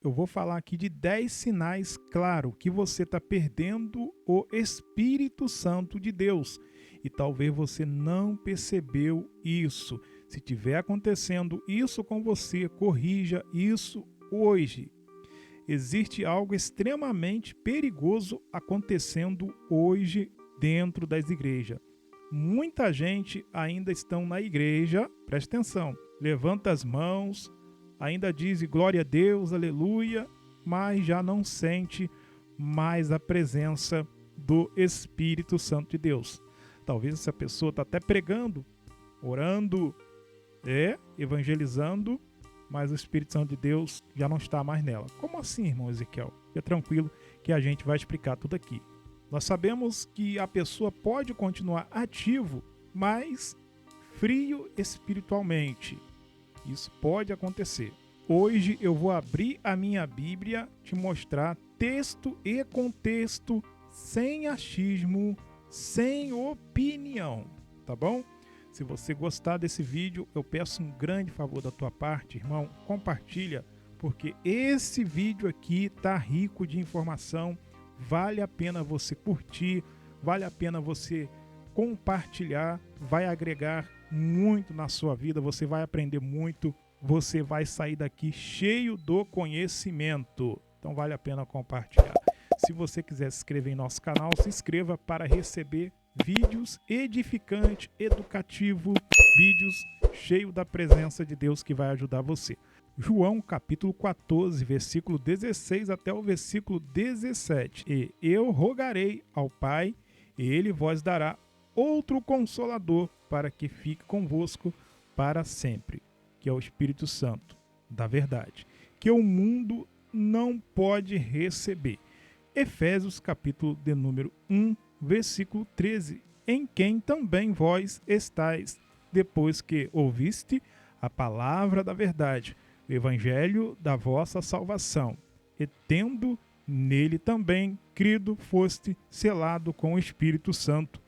eu vou falar aqui de 10 sinais, claro, que você está perdendo o Espírito Santo de Deus. E talvez você não percebeu isso. Se tiver acontecendo isso com você, corrija isso hoje. Existe algo extremamente perigoso acontecendo hoje dentro das igrejas. Muita gente ainda estão na igreja, presta atenção, levanta as mãos, ainda diz glória a Deus, aleluia, mas já não sente mais a presença do Espírito Santo de Deus. Talvez essa pessoa está até pregando, orando, evangelizando, mas o Espírito Santo de Deus já não está mais nela. Como assim, irmão Ezequiel? Fica tranquilo que a gente vai explicar tudo aqui. Nós sabemos que a pessoa pode continuar ativo, mas frio espiritualmente. Isso pode acontecer. Hoje eu vou abrir a minha Bíblia, te mostrar texto e contexto, sem achismo, sem opinião, tá bom? Se você gostar desse vídeo, eu peço um grande favor da tua parte, irmão, compartilha, porque esse vídeo aqui tá rico de informação, vale a pena você curtir, vale a pena você compartilhar, vai agregar muito na sua vida, você vai aprender muito, você vai sair daqui cheio do conhecimento. Então vale a pena compartilhar. Se você quiser se inscrever em nosso canal, se inscreva para receber vídeos edificantes, educativos, vídeos cheios da presença de Deus que vai ajudar você. João capítulo 14, versículo 16 até o versículo 17. E eu rogarei ao Pai, e ele vos dará outro Consolador para que fique convosco para sempre, que é o Espírito Santo da verdade, que o mundo não pode receber. Efésios capítulo de número 1, versículo 13. Em quem também vós estáis, depois que ouviste a palavra da verdade, o evangelho da vossa salvação, e tendo nele também crido, foste selado com o Espírito Santo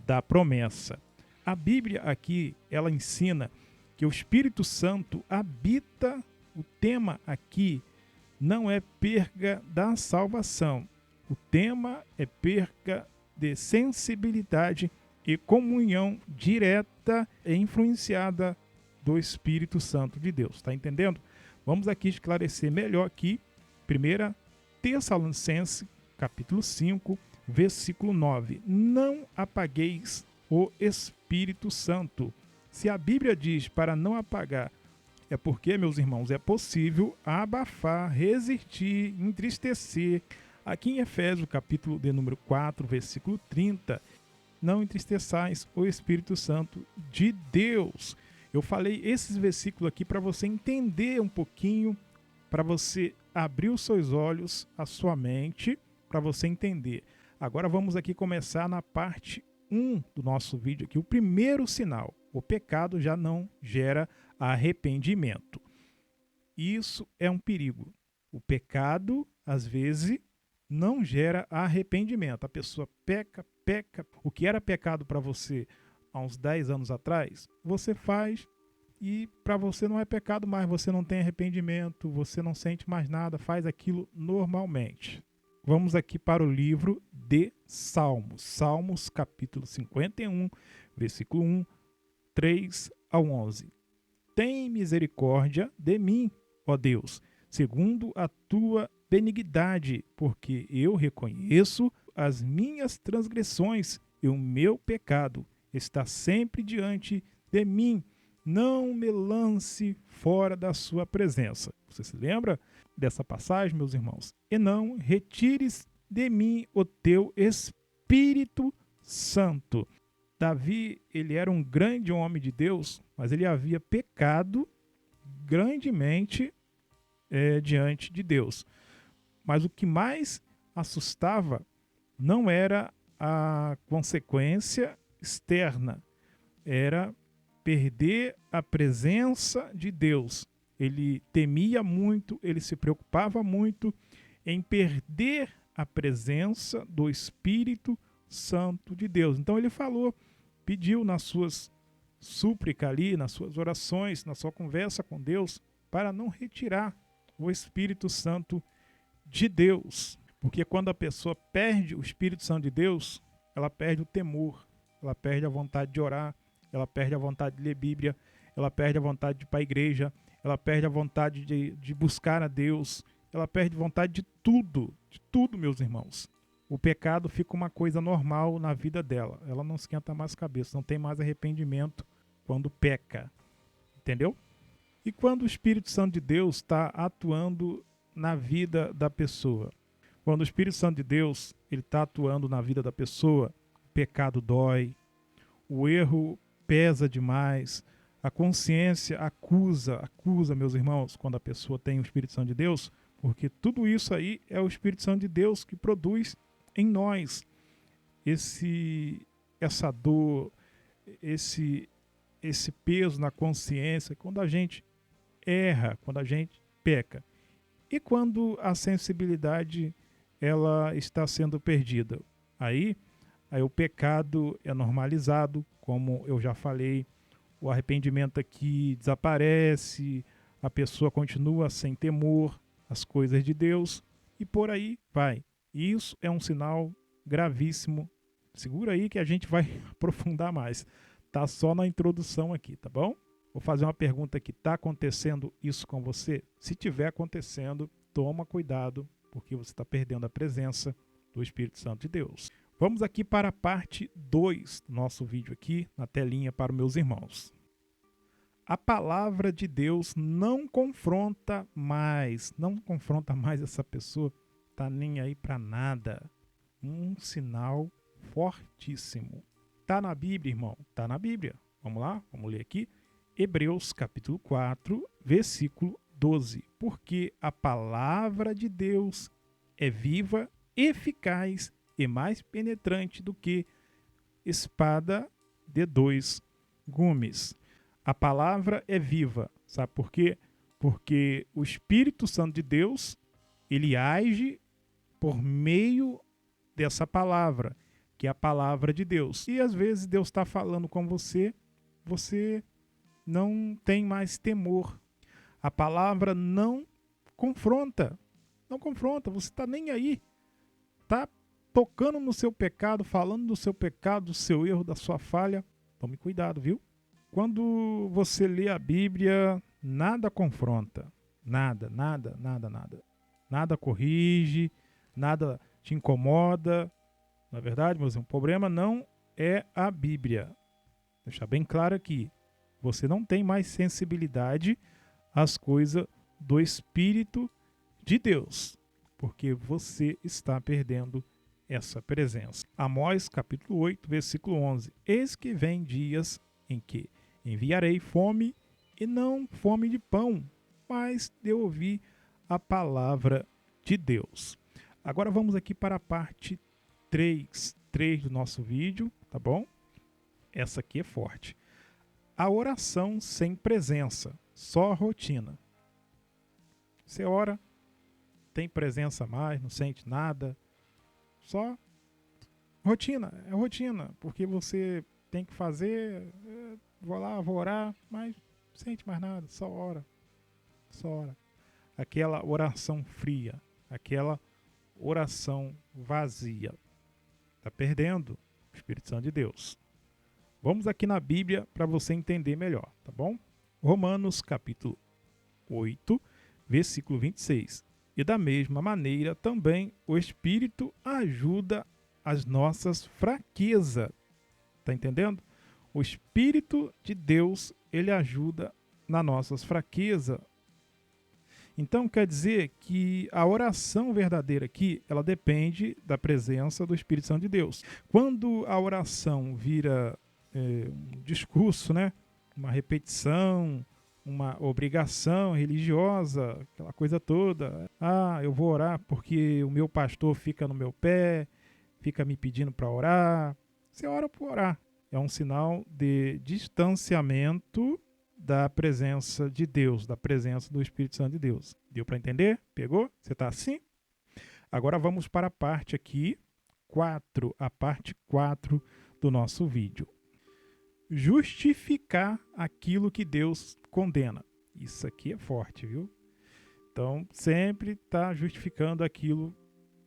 da promessa. A Bíblia aqui, ela ensina que o Espírito Santo habita, o tema aqui não é perca da salvação, o tema é perca de sensibilidade e comunhão direta e influenciada do Espírito Santo de Deus. Está entendendo? Vamos aqui esclarecer melhor aqui. 1 Tessalonicenses, capítulo 5, versículo 9. Não apagueis o Espírito Santo. Se a Bíblia diz para não apagar, é porque, meus irmãos, é possível abafar, resistir, entristecer. Aqui em Efésios, capítulo de número 4, versículo 30, não entristeçais o Espírito Santo de Deus. Eu falei esses versículos aqui para você entender um pouquinho, para você abrir os seus olhos, a sua mente, para você entender. Agora vamos aqui começar na parte 1 do nosso vídeo aqui. O primeiro sinal, o pecado já não gera arrependimento. Isso é um perigo. O pecado, às vezes, não gera arrependimento. A pessoa peca. O que era pecado para você há uns 10 anos atrás, você faz e para você não é pecado mais. Você não tem arrependimento, você não sente mais nada, faz aquilo normalmente. Vamos aqui para o livro de Salmos. Salmos capítulo 51, versículo 1, 3 ao 11. Tem misericórdia de mim, ó Deus, segundo a tua benignidade, porque eu reconheço as minhas transgressões e o meu pecado está sempre diante de mim. Não me lance fora da sua presença. Você se lembra dessa passagem, meus irmãos? E não retires de mim o teu Espírito Santo. Davi, ele era um grande homem de Deus, mas ele havia pecado grandemente diante de Deus. Mas o que mais assustava não era a consequência externa, era perder a presença de Deus. Ele temia muito, ele se preocupava muito em perder a presença do Espírito Santo de Deus. Então ele falou, pediu nas suas súplicas ali, nas suas orações, na sua conversa com Deus, para não retirar o Espírito Santo de Deus. Porque quando a pessoa perde o Espírito Santo de Deus, ela perde o temor, ela perde a vontade de orar, ela perde a vontade de ler Bíblia, ela perde a vontade de ir para a igreja, ela perde a vontade de buscar a Deus, ela perde vontade de tudo, meus irmãos. O pecado fica uma coisa normal na vida dela, ela não esquenta mais a cabeça, não tem mais arrependimento quando peca, entendeu? E quando o Espírito Santo de Deus está atuando na vida da pessoa, quando o Espírito Santo de Deus está atuando na vida da pessoa, o pecado dói, o erro pesa demais, a consciência acusa, meus irmãos, quando a pessoa tem o Espírito Santo de Deus, porque tudo isso aí é o Espírito Santo de Deus que produz em nós essa dor, esse peso na consciência, quando a gente erra, quando a gente peca. E quando a sensibilidade ela está sendo perdida. Aí o pecado é normalizado, como eu já falei, o arrependimento aqui desaparece, a pessoa continua sem temor às coisas de Deus e por aí vai. Isso é um sinal gravíssimo. Segura aí que a gente vai aprofundar mais. Tá só na introdução aqui, tá bom? Vou fazer uma pergunta aqui. Tá acontecendo isso com você? Se tiver acontecendo, toma cuidado, porque você está perdendo a presença do Espírito Santo de Deus. Vamos aqui para a parte 2 do nosso vídeo aqui, na telinha para os meus irmãos. A palavra de Deus não confronta mais essa pessoa, tá nem aí para nada. Um sinal fortíssimo. Tá na Bíblia, irmão? Tá na Bíblia. Vamos lá? Vamos ler aqui. Hebreus capítulo 4, versículo 12. Porque a palavra de Deus é viva, eficaz e mais penetrante do que espada de dois gumes. A palavra é viva. Sabe por quê? Porque o Espírito Santo de Deus, ele age por meio dessa palavra, que é a palavra de Deus. E às vezes Deus está falando com você, você não tem mais temor. A palavra não confronta. Não confronta, você está nem aí. Está tocando no seu pecado, falando do seu pecado, do seu erro, da sua falha. Tome cuidado, viu? Quando você lê a Bíblia, nada confronta. Nada. Nada corrige, nada te incomoda. Na verdade, meus irmãos, o problema não é a Bíblia. Vou deixar bem claro aqui. Você não tem mais sensibilidade às coisas do Espírito de Deus, porque você está perdendo essa presença. Amós capítulo 8, versículo 11. Eis que vem dias em que enviarei fome, e não fome de pão, mas de ouvir a palavra de Deus. Agora vamos aqui para a parte 3 do nosso vídeo, tá bom? Essa aqui é forte. A oração sem presença, só rotina. Você ora, tem presença a mais, não sente nada, só rotina, é rotina, porque você tem que fazer, vou lá, vou orar, mas não sente mais nada, só ora. Aquela oração fria, aquela oração vazia. Está perdendo o Espírito Santo de Deus. Vamos aqui na Bíblia para você entender melhor, tá bom? Romanos capítulo 8, versículo 26. E da mesma maneira também o Espírito ajuda as nossas fraquezas. Tá entendendo? O Espírito de Deus, ele ajuda nas nossas fraquezas. Então quer dizer que a oração verdadeira aqui, ela depende da presença do Espírito Santo de Deus. Quando a oração vira um discurso, né? Uma repetição, uma obrigação religiosa, aquela coisa toda. Eu vou orar porque o meu pastor fica no meu pé, fica me pedindo para orar. Você ora por orar. É um sinal de distanciamento da presença de Deus, da presença do Espírito Santo de Deus. Deu para entender? Pegou? Você está assim? Agora vamos para a parte aqui 4, a parte 4 do nosso vídeo. Justificar aquilo que Deus condena. Isso aqui é forte, viu? Então, sempre está justificando aquilo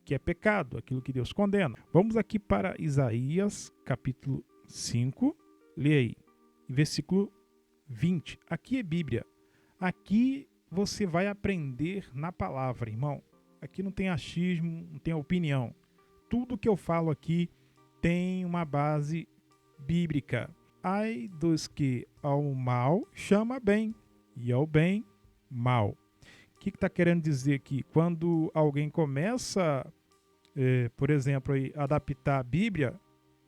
que é pecado, aquilo que Deus condena. Vamos aqui para Isaías, capítulo 5, lê aí, versículo 20. Aqui é Bíblia. Aqui você vai aprender na palavra, irmão. Aqui não tem achismo, não tem opinião. Tudo que eu falo aqui tem uma base bíblica. Ai dos que ao mal chama bem, e ao bem, mal. O que está querendo dizer aqui? Quando alguém começa, por exemplo, a adaptar a Bíblia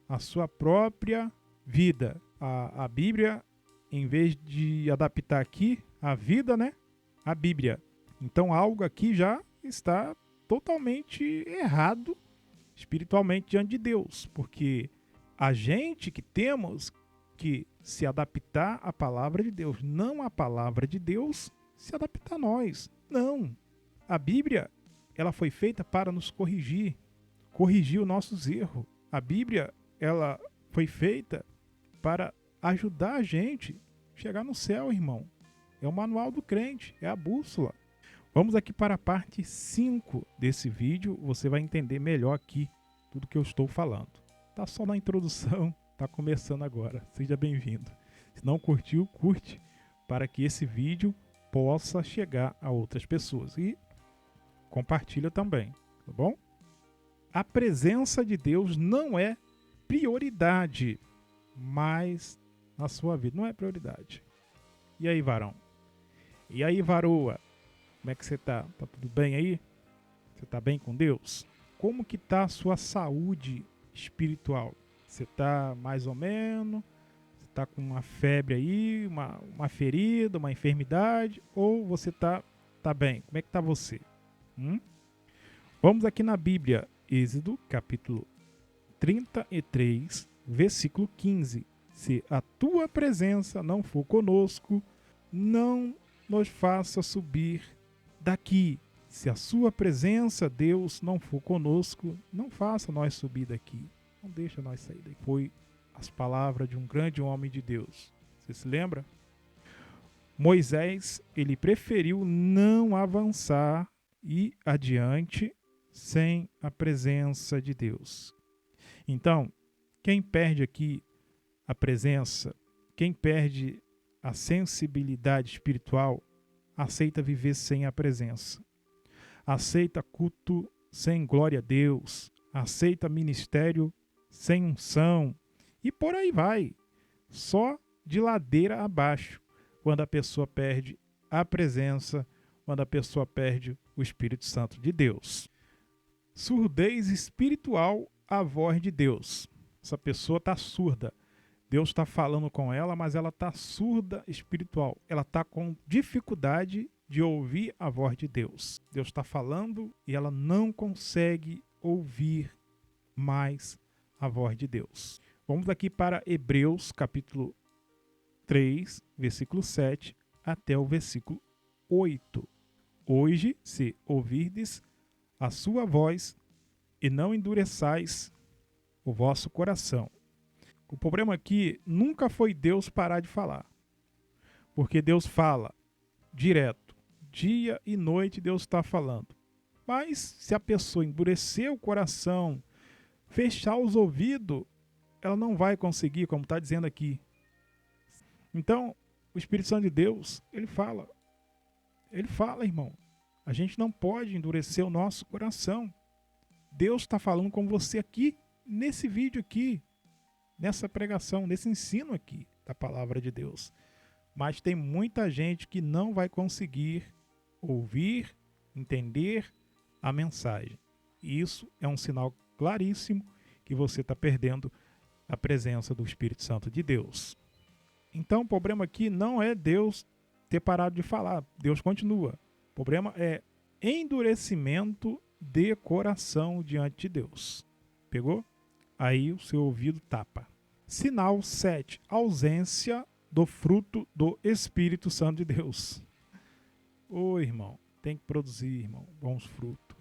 à sua própria vida. A Bíblia, em vez de adaptar aqui a vida, né? A Bíblia. Então algo aqui já está totalmente errado espiritualmente diante de Deus, porque a gente que temos que se adaptar à palavra de Deus, não a palavra de Deus se adaptar a nós. Não. A Bíblia, ela foi feita para nos corrigir os nossos erros. A Bíblia, ela foi feita para ajudar a gente a chegar no céu, irmão. É o manual do crente, é a bússola. Vamos aqui para a parte 5 desse vídeo, você vai entender melhor aqui tudo que eu estou falando. Tá só na introdução, tá começando agora. Seja bem-vindo. Se não curtiu, curte para que esse vídeo possa chegar a outras pessoas. E compartilha também, tá bom? A presença de Deus não é prioridade, mas na sua vida não é prioridade. E aí, varão? E aí, varoa? Como é que você tá? Tá tudo bem aí? Você tá bem com Deus? Como que tá a sua saúde espiritual? Você tá mais ou menos? Você tá com uma febre aí, uma ferida, uma enfermidade? Ou você tá bem? Como é que tá você? Vamos aqui na Bíblia, Êxodo, capítulo 33, versículo 15. Se a tua presença não for conosco, não nos faça subir daqui. Se a sua presença, Deus, não for conosco, não faça nós subir daqui. Não deixa nós sair daqui. Foi as palavras de um grande homem de Deus. Você se lembra? Moisés, ele preferiu não avançar e adiante sem a presença de Deus. Então, quem perde aqui a presença, quem perde a sensibilidade espiritual, aceita viver sem a presença. Aceita culto sem glória a Deus. Aceita ministério sem unção. E por aí vai. Só de ladeira abaixo. Quando a pessoa perde a presença, quando a pessoa perde o Espírito Santo de Deus. Surdez espiritual à voz de Deus. Essa pessoa está surda. Deus está falando com ela, mas ela está surda espiritual. Ela está com dificuldade de ouvir a voz de Deus. Deus está falando e ela não consegue ouvir mais a voz de Deus. Vamos aqui para Hebreus, capítulo 3, versículo 7 até o versículo 8. Hoje, se ouvirdes a sua voz e não endureçais o vosso coração. O problema aqui nunca foi Deus parar de falar. Porque Deus fala direto. Dia e noite Deus está falando. Mas se a pessoa endurecer o coração, fechar os ouvidos, ela não vai conseguir, como está dizendo aqui. Então, o Espírito Santo de Deus, ele fala. Ele fala, irmão. A gente não pode endurecer o nosso coração. Deus está falando com você aqui, nesse vídeo aqui, nessa pregação, nesse ensino aqui da palavra de Deus. Mas tem muita gente que não vai conseguir ouvir, entender a mensagem. E isso é um sinal claríssimo que você está perdendo a presença do Espírito Santo de Deus. Então o problema aqui não é Deus ter parado de falar. Deus continua. O problema é endurecimento de coração diante de Deus. Pegou? Aí o seu ouvido tapa. Sinal 7. Ausência do fruto do Espírito Santo de Deus. Ô irmão, tem que produzir, irmão, bons frutos.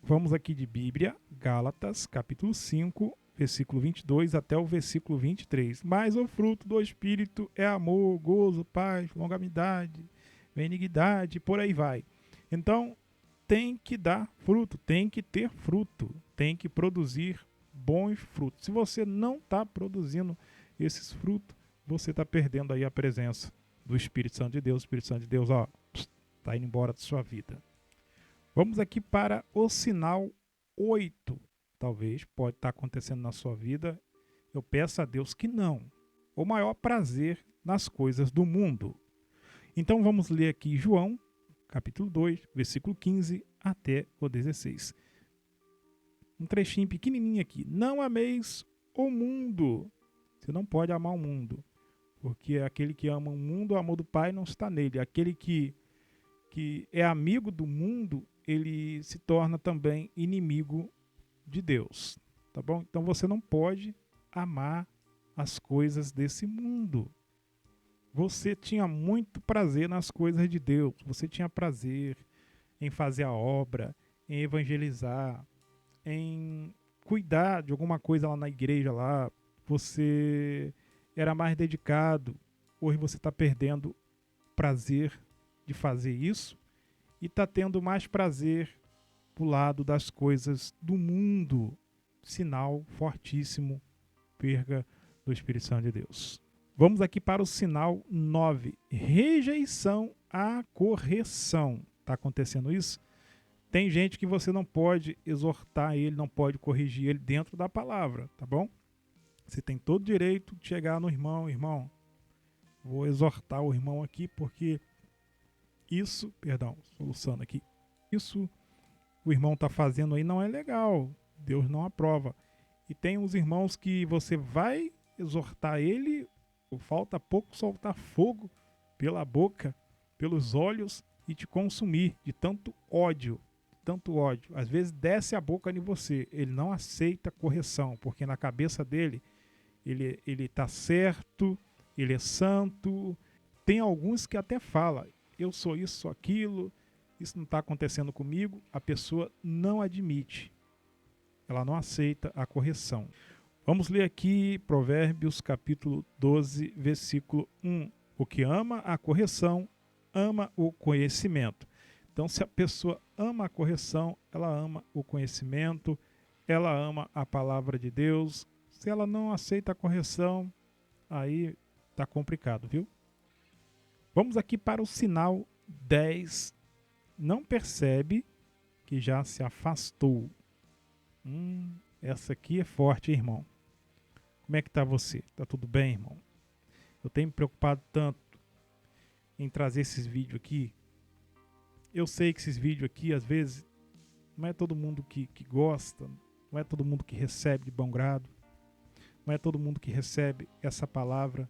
Vamos aqui de Bíblia, Gálatas, capítulo 5, versículo 22 até o versículo 23. Mas o fruto do Espírito é amor, gozo, paz, longanimidade, benignidade, por aí vai. Então, tem que dar fruto, tem que ter fruto, tem que produzir bons frutos. Se você não está produzindo esses frutos, você está perdendo aí a presença do Espírito Santo de Deus. O Espírito Santo de Deus, está indo embora da sua vida. Vamos aqui para o sinal 8. Talvez pode estar acontecendo na sua vida. Eu peço a Deus que não. O maior prazer nas coisas do mundo. Então vamos ler aqui João, capítulo 2, versículo 15 até o 16. Um trechinho pequenininho aqui. Não ameis o mundo. Você não pode amar o mundo. Porque aquele que ama o mundo, o amor do Pai não está nele. Aquele que é amigo do mundo, ele se torna também inimigo de Deus. Tá bom? Então você não pode amar as coisas desse mundo. Você tinha muito prazer nas coisas de Deus. Você tinha prazer em fazer a obra, em evangelizar, em cuidar de alguma coisa lá na igreja lá. Você era mais dedicado. Hoje você está perdendo prazer de fazer isso e está tendo mais prazer pro lado das coisas do mundo. Sinal fortíssimo, perda do Espírito Santo de Deus. Vamos aqui para o sinal 9. Rejeição à correção. Está acontecendo isso? Tem gente que você não pode exortar ele, não pode corrigir ele dentro da palavra, tá bom? Você tem todo o direito de chegar no irmão, vou exortar o irmão aqui porque solucionando aqui, isso o irmão está fazendo aí não é legal, Deus não aprova. E tem uns irmãos que você vai exortar ele, falta pouco soltar fogo pela boca, pelos olhos e te consumir de tanto ódio. Às vezes desce a boca em você, ele não aceita correção, porque na cabeça dele, ele está certo, ele é santo. Tem alguns que até falam, eu sou isso, sou aquilo, isso não está acontecendo comigo. A pessoa não admite, ela não aceita a correção. Vamos ler aqui Provérbios capítulo 12, versículo 1. O que ama a correção, ama o conhecimento. Então, se a pessoa ama a correção, ela ama o conhecimento, ela ama a palavra de Deus. Se ela não aceita a correção, aí está complicado, viu? Vamos aqui para o sinal 10. Não percebe que já se afastou. Essa aqui é forte, hein, irmão? Como é que está você? Está tudo bem, irmão? Eu tenho me preocupado tanto em trazer esses vídeos aqui. Eu sei que esses vídeos aqui, às vezes, não é todo mundo que gosta, não é todo mundo que recebe de bom grado, não é todo mundo que recebe essa palavra,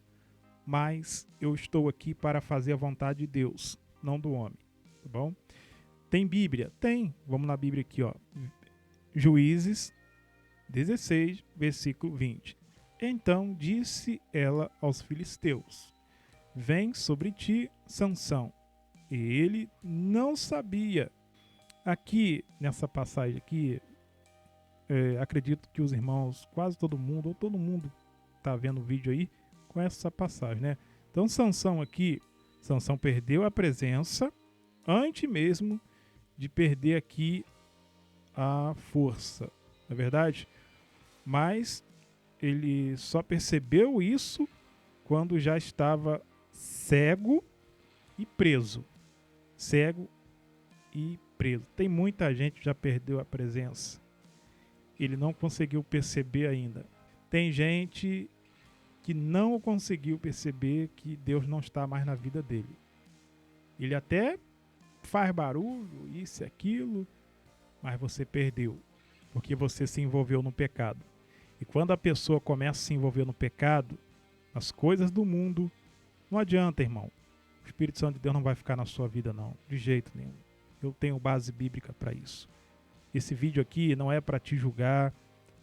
mas eu estou aqui para fazer a vontade de Deus, não do homem, tá bom? Tem Bíblia? Tem. Vamos na Bíblia aqui, ó. Juízes 16, versículo 20. Então disse ela aos filisteus: vem sobre ti Sansão. E ele não sabia. Aqui, nessa passagem aqui, acredito que os irmãos, quase todo mundo, ou todo mundo está vendo o vídeo aí, conhece essa passagem, né? Então Sansão perdeu a presença antes mesmo de perder aqui a força, não é verdade? Mas ele só percebeu isso quando já estava cego e preso. Tem muita gente que já perdeu a presença. Ele não conseguiu perceber ainda. Tem gente que não conseguiu perceber que Deus não está mais na vida dele. Ele até faz barulho, isso e aquilo, mas você perdeu, porque você se envolveu no pecado. E quando a pessoa começa a se envolver no pecado, nas coisas do mundo, não adianta, irmão. O Espírito Santo de Deus não vai ficar na sua vida, não, de jeito nenhum. Eu tenho base bíblica para isso. Esse vídeo aqui não é para te julgar,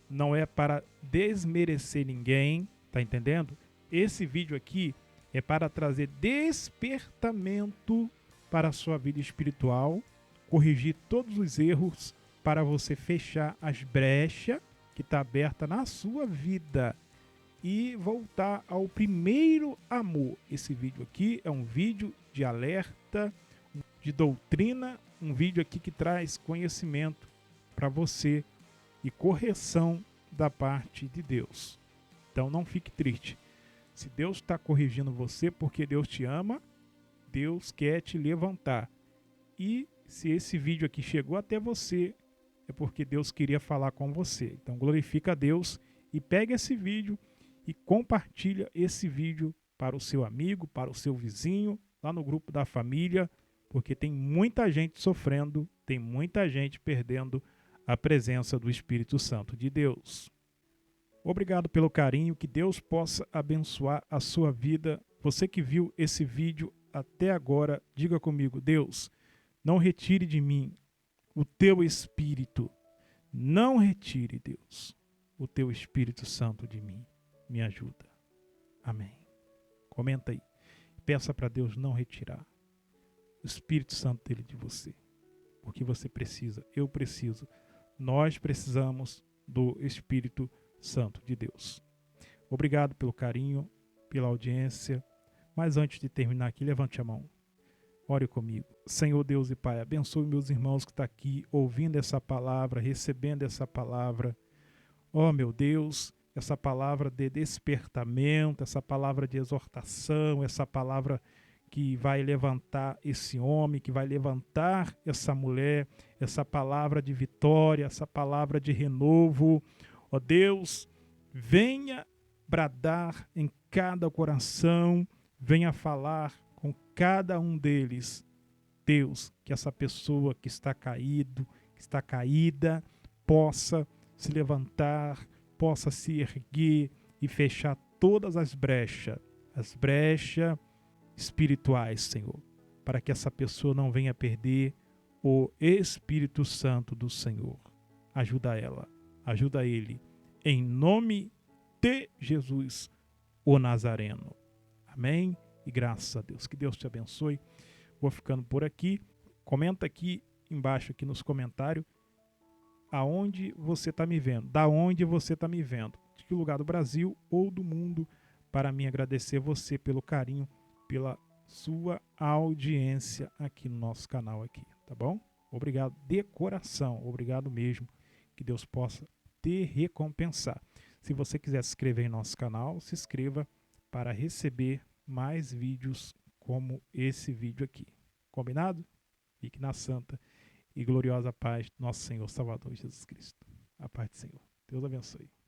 não é para desmerecer ninguém, tá entendendo? Esse vídeo aqui é para trazer despertamento para a sua vida espiritual, corrigir todos os erros para você fechar as brechas que está aberta na sua vida e voltar ao primeiro amor. Esse vídeo aqui é um vídeo de alerta, de doutrina um vídeo aqui que traz conhecimento para você e correção da parte de Deus. Então não fique triste. Se Deus está corrigindo você porque Deus te ama, Deus quer te levantar. E se esse vídeo aqui chegou até você, é porque Deus queria falar com você. Então glorifica a Deus e pega esse vídeo e compartilha esse vídeo para o seu amigo, para o seu vizinho, lá no grupo da família, porque tem muita gente sofrendo, tem muita gente perdendo a presença do Espírito Santo de Deus. Obrigado pelo carinho, que Deus possa abençoar a sua vida. Você que viu esse vídeo até agora, diga comigo: Deus, não retire de mim o teu Espírito. Não retire, Deus, o teu Espírito Santo de mim. Me ajuda. Amém. Comenta aí. Peça para Deus não retirar o Espírito Santo dele de você. Porque você precisa, eu preciso, nós precisamos do Espírito Santo de Deus. Obrigado pelo carinho, pela audiência. Mas antes de terminar aqui, levante a mão. Ore comigo. Senhor Deus e Pai, abençoe meus irmãos que estão aqui ouvindo essa palavra, recebendo essa palavra. Oh, meu Deus, essa palavra de despertamento, essa palavra de exortação, essa palavra que vai levantar esse homem, que vai levantar essa mulher, essa palavra de vitória, essa palavra de renovo. Ó Deus, venha bradar em cada coração, venha falar com cada um deles. Deus, que essa pessoa que está caído, que está caída, possa se levantar, possa se erguer e fechar todas as brechas espirituais, Senhor, para que essa pessoa não venha perder o Espírito Santo do Senhor. Ajuda ela, ajuda ele, em nome de Jesus, o Nazareno. Amém? E graças a Deus. Que Deus te abençoe. Vou ficando por aqui. Comenta aqui embaixo, aqui nos comentários, aonde você está me vendo, da onde você está me vendo, de que lugar do Brasil ou do mundo, para mim agradecer você pelo carinho, pela sua audiência aqui no nosso canal aqui, tá bom? Obrigado de coração, obrigado mesmo, que Deus possa te recompensar. Se você quiser se inscrever em nosso canal, se inscreva para receber mais vídeos como esse vídeo aqui. Combinado? Fique na santa e gloriosa paz do nosso Senhor Salvador Jesus Cristo. A paz do Senhor. Deus abençoe.